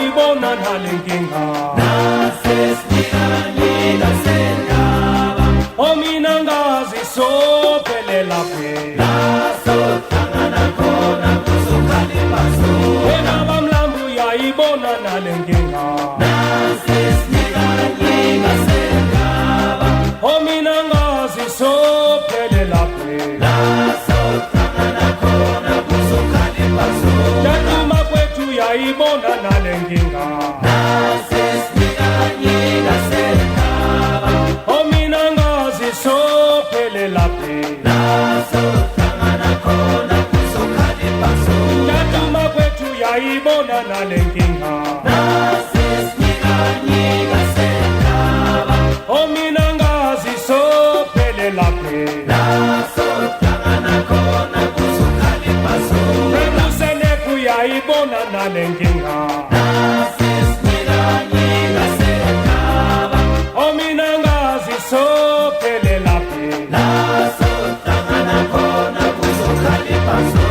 Ibona nalenkinga nasesinika sendaba omina ngazi sophelela phe nasohlangana khona kuzokhaliphaso wena bamlambu yayibona nalenkinga nasesinika sendaba omina ngazi sophelela phe nasohlangana khona kuzokhaliphaso Tatuma kwethu yayibona nalenkinga nasesinika sendaba omina ngazi sophelela phe nasohlangana khona kuzokhaliphaso Tatuma kwethu yayibona nalenkinga nasesinika sendaba omina ngazi sophelela phe nasohlangana khona kuzokhaliphaso Remuseneku yayibona nalenkinga nasesinika sendaba omina ngazi sophelela phe nasohlangana khona kuzokhaliphaso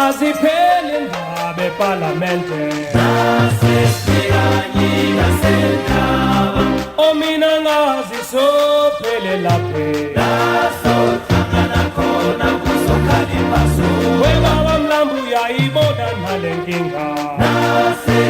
Azipheli indaba eParlamente nasesinika sendaba omina ngazi sophelela phe nasohlangana khona kuzokhaliphaso webaba mlambu yayibona nalenkinga nase